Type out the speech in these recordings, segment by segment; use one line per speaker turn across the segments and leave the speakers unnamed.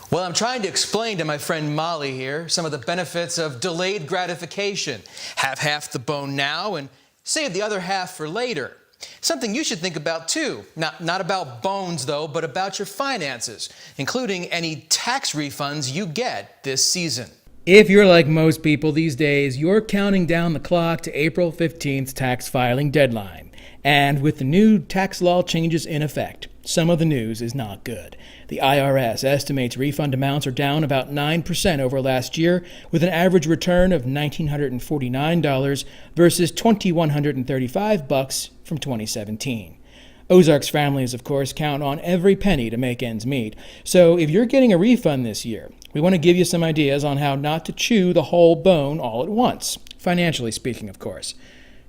Well, I'm trying to explain to my friend Molly here some of the benefits of delayed gratification. Have half the bone now and save the other half for later. Something you should think about too. Not about bones though, but about your finances, including any tax refunds you get this season.
If you're like most people these days, you're counting down the clock to April 15th tax filing deadline. And with the new tax law changes in effect, some of the news is not good. The IRS estimates refund amounts are down about 9% over last year, with an average return of $1,949 versus $2,135 from 2017. Ozark's families, of course, count on every penny to make ends meet. So if you're getting a refund this year, we want to give you some ideas on how not to chew the whole bone all at once, financially speaking, of course.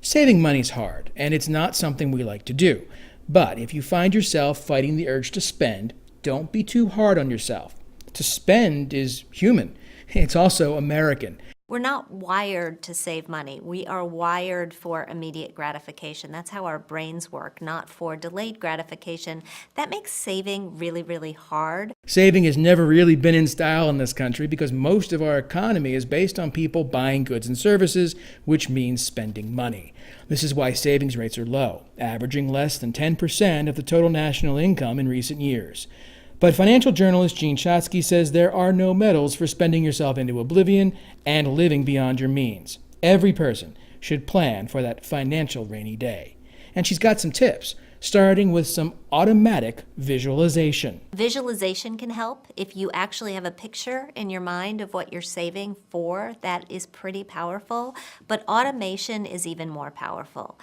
Saving money's hard, and it's not something we like to do. But if you find yourself fighting the urge to spend, don't be too hard on yourself. To spend is human. It's also American.
We're not wired to save money. We are wired for immediate gratification. That's how our brains work, not for delayed gratification. That makes saving really, really hard.
Saving has never really been in style in this country because most of our economy is based on people buying goods and services, which means spending money. This is why savings rates are low, averaging less than 10% of the total national income in recent years. But financial journalist Gene Chatsky says there are no medals for spending yourself into oblivion and living beyond your means. Every person should plan for that financial rainy day. And she's got some tips, starting with some automatic visualization.
Visualization can help. If you actually have a picture in your mind of what you're saving for, that is pretty powerful. But automation is even more powerful.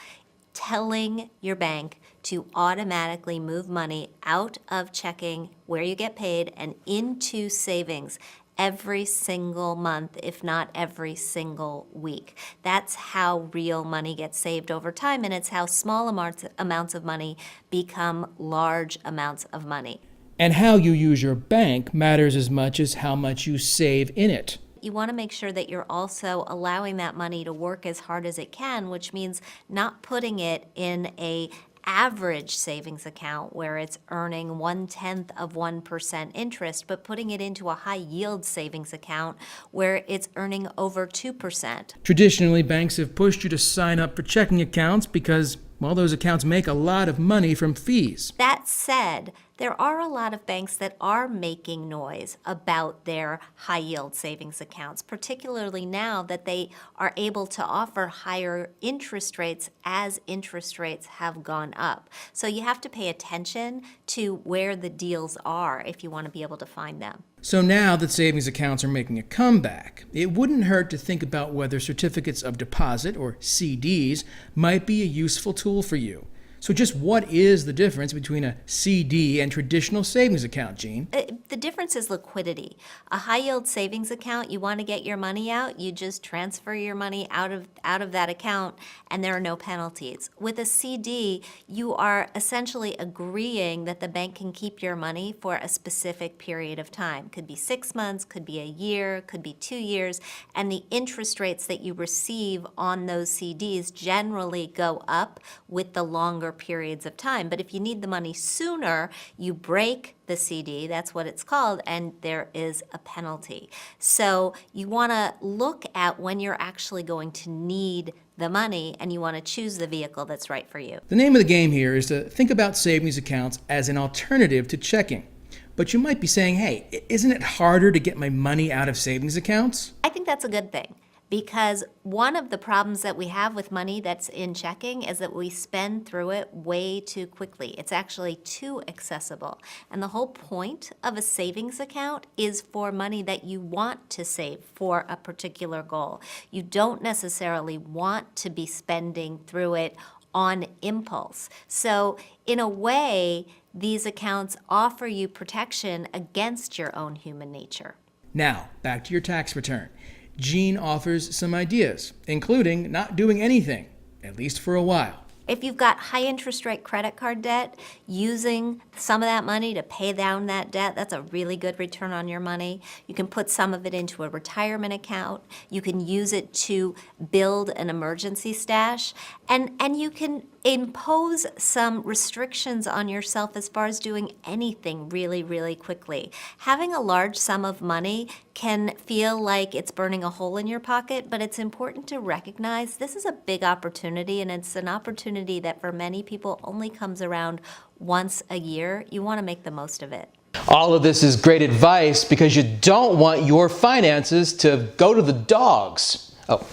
Telling your bank to automatically move money out of checking where you get paid and into savings every single month, if not every single week. That's how real money gets saved over time, and it's how small amounts of money become large amounts of money.
And how you use your bank matters as much as how much you save in it.
You want to make sure that you're also allowing that money to work as hard as it can, which means not putting it in a average savings account where it's earning 0.1% interest, but putting it into a high yield savings account where it's earning over 2%.
Traditionally, banks have pushed you to sign up for checking accounts because, well, those accounts make a lot of money from fees.
That said, there are a lot of banks that are making noise about their high yield savings accounts, particularly now that they are able to offer higher interest rates as interest rates have gone up. So you have to pay attention to where the deals are if you want to be able to find them.
So now that savings accounts are making a comeback, it wouldn't hurt to think about whether certificates of deposit, or CDs, might be a useful tool for you. So just what is the difference between a CD and traditional savings account, Gene?
The difference is liquidity. A high-yield savings account, you want to get your money out, you just transfer your money out of that account, and there are no penalties. With a CD, you are essentially agreeing that the bank can keep your money for a specific period of time. Could be 6 months, could be a year, could be 2 years, and the interest rates that you receive on those CDs generally go up with the longer periods of time. But if you need the money sooner, you break the CD, that's what it's called, and there is a penalty. So you want to look at when you're actually going to need the money, and you want to choose the vehicle that's right for you.
The name of the game here is to think about savings accounts as an alternative to checking. But you might be saying, hey, isn't it harder to get my money out of savings accounts?
I think that's a good thing. Because one of the problems that we have with money that's in checking is that we spend through it way too quickly. It's actually too accessible. And the whole point of a savings account is for money that you want to save for a particular goal. You don't necessarily want to be spending through it on impulse. So in a way, these accounts offer you protection against your own human nature.
Now, back to your tax return. Gene offers some ideas, including not doing anything, at least for a while.
If you've got high interest rate credit card debt, using some of that money to pay down that debt, that's a really good return on your money. You can put some of it into a retirement account. You can use it to build an emergency stash. And you can impose some restrictions on yourself as far as doing anything really, really quickly. Having a large sum of money can feel like it's burning a hole in your pocket, but it's important to recognize this is a big opportunity, and it's an opportunity that for many people only comes around once a year. You want to make the most of it.
All of this is great advice because you don't want your finances to go to the dogs. Oh,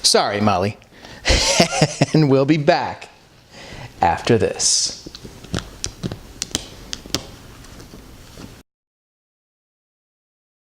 sorry, Molly. And we'll be back after this.